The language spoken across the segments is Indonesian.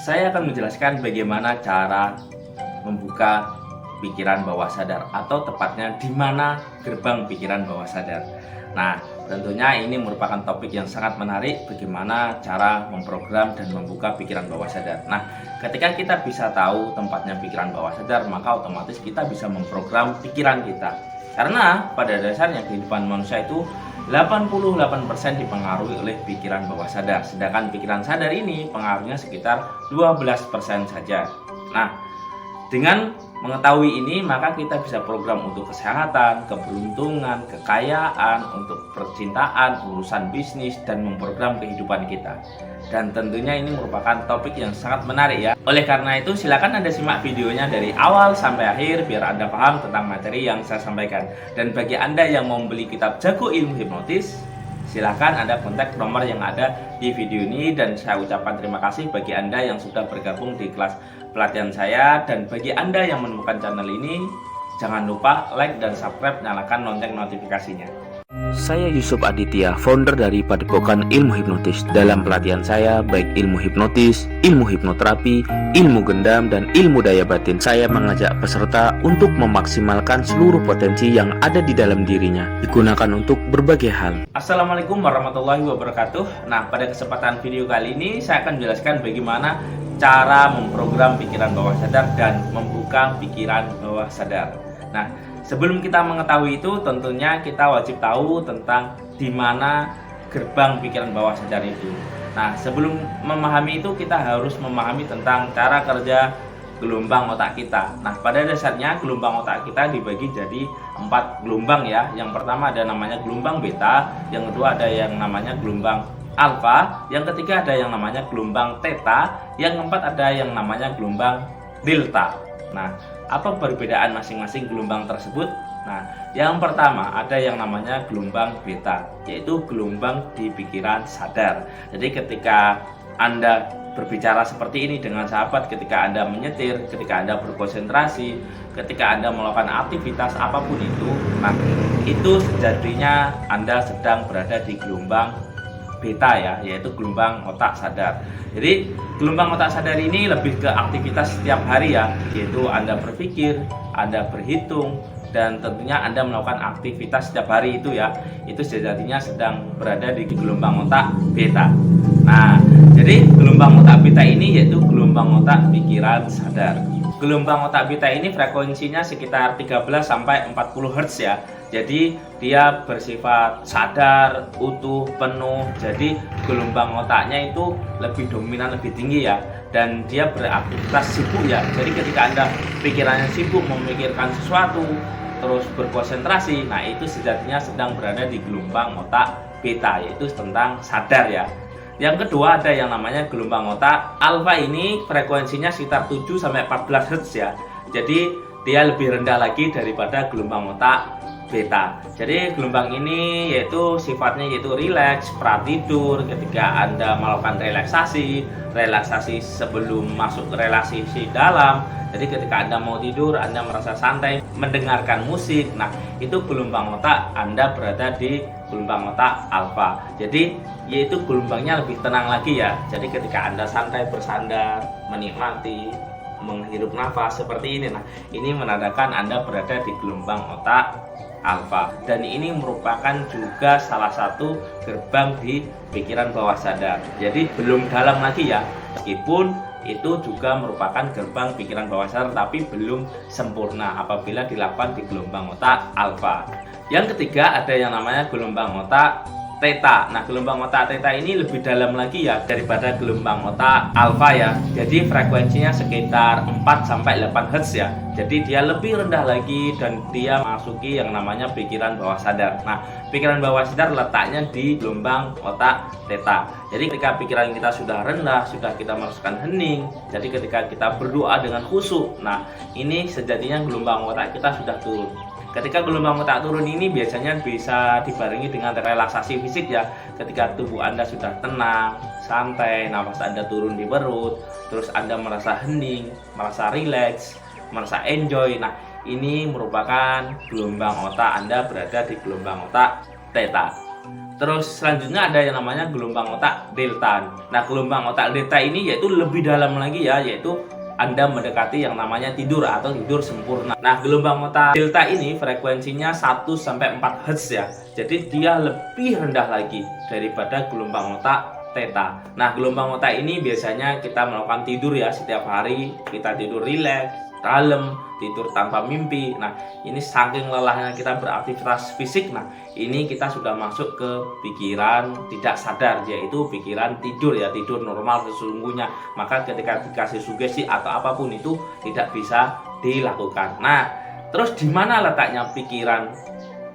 saya akan menjelaskan bagaimana cara membuka pikiran bawah sadar, atau tepatnya di mana gerbang pikiran bawah sadar. Nah, tentunya ini merupakan topik yang sangat menarik, bagaimana cara memprogram dan membuka pikiran bawah sadar. Nah, ketika kita bisa tahu tempatnya pikiran bawah sadar, maka otomatis kita bisa memprogram pikiran kita. Karena pada dasarnya kehidupan manusia itu 88% dipengaruhi oleh pikiran bawah sadar, sedangkan pikiran sadar ini pengaruhnya sekitar 12% saja. Nah, dengan mengetahui ini, maka kita bisa program untuk kesehatan, keberuntungan, kekayaan, untuk percintaan, urusan bisnis, dan memprogram kehidupan kita. Dan tentunya ini merupakan topik yang sangat menarik ya. Oleh karena itu, silakan Anda simak videonya dari awal sampai akhir biar Anda paham tentang materi yang saya sampaikan. Dan bagi Anda yang mau membeli kitab Jago Ilmu Hipnotis, silakan Anda kontak nomor yang ada di video ini. Dan saya ucapkan terima kasih bagi Anda yang sudah bergabung di kelas pelatihan saya. Dan bagi Anda yang menemukan channel ini, jangan lupa like dan subscribe, nyalakan lonceng notifikasinya. Saya Yusuf Aditya, founder dari Padepokan Ilmu Hipnotis. Dalam pelatihan saya, baik ilmu hipnotis, ilmu hipnoterapi, ilmu gendam, dan ilmu daya batin, saya mengajak peserta untuk memaksimalkan seluruh potensi yang ada di dalam dirinya, digunakan untuk berbagai hal. Assalamualaikum warahmatullahi wabarakatuh. Nah, pada kesempatan video kali ini saya akan menjelaskan bagaimana cara memprogram pikiran bawah sadar dan membuka pikiran bawah sadar. Nah, sebelum kita mengetahui itu, tentunya kita wajib tahu tentang di mana gerbang pikiran bawah sadar itu. Nah, sebelum memahami itu, kita harus memahami tentang cara kerja gelombang otak kita. Nah, pada dasarnya gelombang otak kita dibagi jadi 4 gelombang ya. Yang pertama ada namanya gelombang beta, yang kedua ada yang namanya gelombang alfa, yang ketiga ada yang namanya gelombang theta, yang keempat ada yang namanya gelombang delta. Nah, apa perbedaan masing-masing gelombang tersebut? Nah, yang pertama ada yang namanya gelombang beta, yaitu gelombang di pikiran sadar. Jadi ketika Anda berbicara seperti ini dengan sahabat, ketika Anda menyetir, ketika Anda berkonsentrasi, ketika Anda melakukan aktivitas apapun itu, nah itu sejatinya Anda sedang berada di gelombang beta ya, yaitu gelombang otak sadar. Jadi gelombang otak sadar ini lebih ke aktivitas setiap hari ya, yaitu Anda berpikir, Anda berhitung, dan tentunya Anda melakukan aktivitas setiap hari itu ya, itu sejatinya sedang berada di gelombang otak beta. Nah, jadi gelombang otak beta ini yaitu gelombang otak pikiran sadar. Gelombang otak beta ini frekuensinya sekitar 13 sampai 40 Hz ya. Jadi dia bersifat sadar, utuh, penuh. Jadi gelombang otaknya itu lebih dominan, lebih tinggi ya. Dan dia beraktivitas sibuk ya. Jadi ketika Anda pikirannya sibuk memikirkan sesuatu, terus berkonsentrasi, nah itu sejatinya sedang berada di gelombang otak beta, yaitu tentang sadar ya. Yang kedua ada yang namanya gelombang otak alfa, ini frekuensinya sekitar 7 sampai 14 Hz ya. Jadi dia lebih rendah lagi daripada gelombang otak beta. Jadi gelombang ini yaitu sifatnya yaitu rileks, pratidur, ketika Anda melakukan relaksasi sebelum masuk ke relaksasi dalam. Jadi ketika Anda mau tidur, Anda merasa santai mendengarkan musik. Nah, itu gelombang otak Anda berada di gelombang otak alfa. Jadi yaitu gelombangnya lebih tenang lagi ya. Jadi ketika Anda santai bersandar, menikmati, menghirup nafas seperti ini, nah ini menandakan Anda berada di gelombang otak alfa. Dan ini merupakan juga salah satu gerbang di pikiran bawah sadar. Jadi belum dalam lagi ya, meskipun itu juga merupakan gerbang pikiran bawah sadar, tapi belum sempurna apabila dilakukan di gelombang otak alfa. Yang ketiga ada yang namanya gelombang otak theta. Nah, gelombang otak theta ini lebih dalam lagi ya daripada gelombang otak alfa ya. Jadi frekuensinya sekitar 4 sampai 8 Hz ya. Jadi dia lebih rendah lagi dan dia masuki yang namanya pikiran bawah sadar. Nah, pikiran bawah sadar letaknya di gelombang otak theta. Jadi ketika pikiran kita sudah rendah, sudah kita masukkan hening. Jadi ketika kita berdoa dengan khusyuk, nah ini sejatinya gelombang otak kita sudah turun. Ketika gelombang otak turun ini biasanya bisa dibarengi dengan relaksasi fisik ya. Ketika tubuh Anda sudah tenang, santai, nafas Anda turun di perut, terus Anda merasa hening, merasa rileks, merasa enjoy. Nah, ini merupakan gelombang otak Anda berada di gelombang otak theta. Terus selanjutnya ada yang namanya gelombang otak delta. Nah, gelombang otak delta ini yaitu lebih dalam lagi ya, yaitu Anda mendekati yang namanya tidur atau tidur sempurna. Nah, gelombang otak delta ini frekuensinya 1 sampai 4 Hz ya. Jadi dia lebih rendah lagi daripada gelombang otak theta. Nah, gelombang otak ini biasanya kita melakukan tidur ya setiap hari, kita tidur rileks, kalem, tidur tanpa mimpi. Nah, ini saking lelahnya kita beraktivitas fisik. Nah, ini kita sudah masuk ke pikiran tidak sadar, yaitu pikiran tidur ya, tidur normal sesungguhnya. Maka ketika dikasih sugesti atau apapun itu tidak bisa dilakukan. Nah, terus di mana letaknya pikiran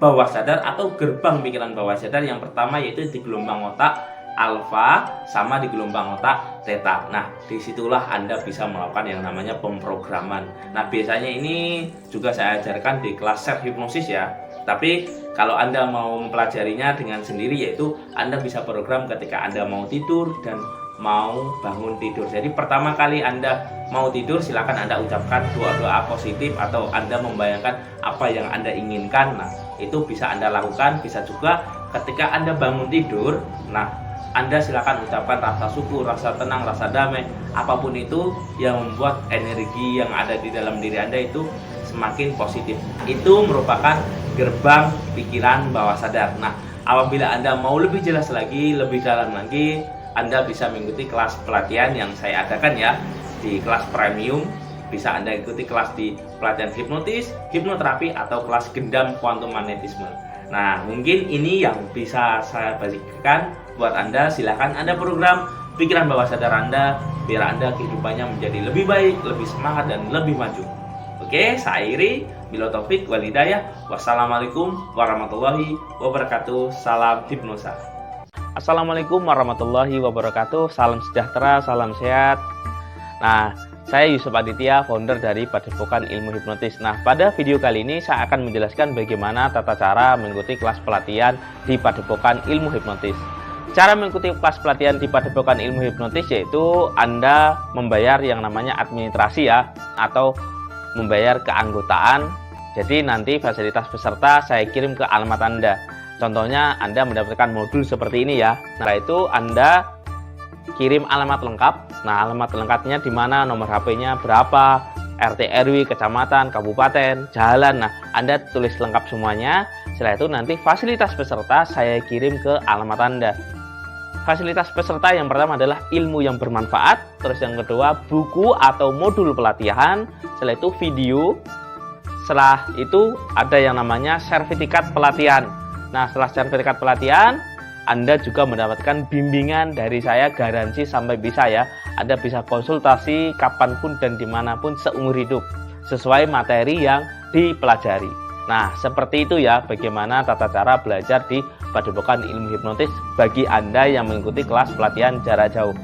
bawah sadar atau gerbang pikiran bawah sadar? Yang pertama yaitu di gelombang otak alfa sama di gelombang otak theta. Nah, disitulah Anda bisa melakukan yang namanya pemrograman. Nah, biasanya ini juga saya ajarkan di kelas self hipnosis ya. Tapi kalau Anda mau mempelajarinya dengan sendiri, yaitu Anda bisa program ketika Anda mau tidur dan mau bangun tidur. Jadi pertama kali Anda mau tidur, silakan Anda ucapkan doa-doa positif atau Anda membayangkan apa yang Anda inginkan. Nah, itu bisa Anda lakukan. Bisa juga ketika Anda bangun tidur, nah Anda silakan ucapkan rasa syukur, rasa tenang, rasa damai, apapun itu yang membuat energi yang ada di dalam diri Anda itu semakin positif. Itu merupakan gerbang pikiran bawah sadar. Nah, apabila Anda mau lebih jelas lagi, lebih dalam lagi, Anda bisa mengikuti kelas pelatihan yang saya adakan ya di kelas premium. Bisa Anda ikuti kelas di pelatihan hipnotis, hipnoterapi, atau kelas gendam kuantum magnetisme. Nah, mungkin ini yang bisa saya bagikan buat Anda. Silahkan Anda program pikiran bawah sadar Anda biar Anda kehidupannya menjadi lebih baik, lebih semangat, dan lebih maju. Oke, saya akhiri. Bila taufik wal hidayah. Wassalamualaikum warahmatullahi wabarakatuh. Salam hipnosa. Assalamualaikum warahmatullahi wabarakatuh. Salam sejahtera, salam sehat. Nah, saya Yusuf Aditya, founder dari Padepokan Ilmu Hipnotis. Nah, pada video kali ini saya akan menjelaskan bagaimana tata cara mengikuti kelas pelatihan di Padepokan Ilmu Hipnotis. Cara mengikuti kelas pelatihan di Padepokan Ilmu Hipnotis yaitu Anda membayar yang namanya administrasi ya, atau membayar keanggotaan. Jadi nanti fasilitas peserta saya kirim ke alamat Anda. Contohnya Anda mendapatkan modul seperti ini ya. Nah, itu Anda kirim alamat lengkap. Nah, alamat lengkapnya di mana, nomor HP-nya berapa, RT RW, kecamatan, kabupaten, jalan. Nah, Anda tulis lengkap semuanya. Setelah itu nanti fasilitas peserta saya kirim ke alamat Anda. Fasilitas peserta yang pertama adalah ilmu yang bermanfaat, terus yang kedua buku atau modul pelatihan, setelah itu video, setelah itu ada yang namanya sertifikat pelatihan. Nah, setelah sertifikat pelatihan, Anda juga mendapatkan bimbingan dari saya, garansi sampai bisa ya. Anda bisa konsultasi kapanpun dan dimanapun seumur hidup, sesuai materi yang dipelajari. Nah, seperti itu ya bagaimana tata cara belajar di Padepokan Ilmu Hipnotis bagi Anda yang mengikuti kelas pelatihan jarak jauh.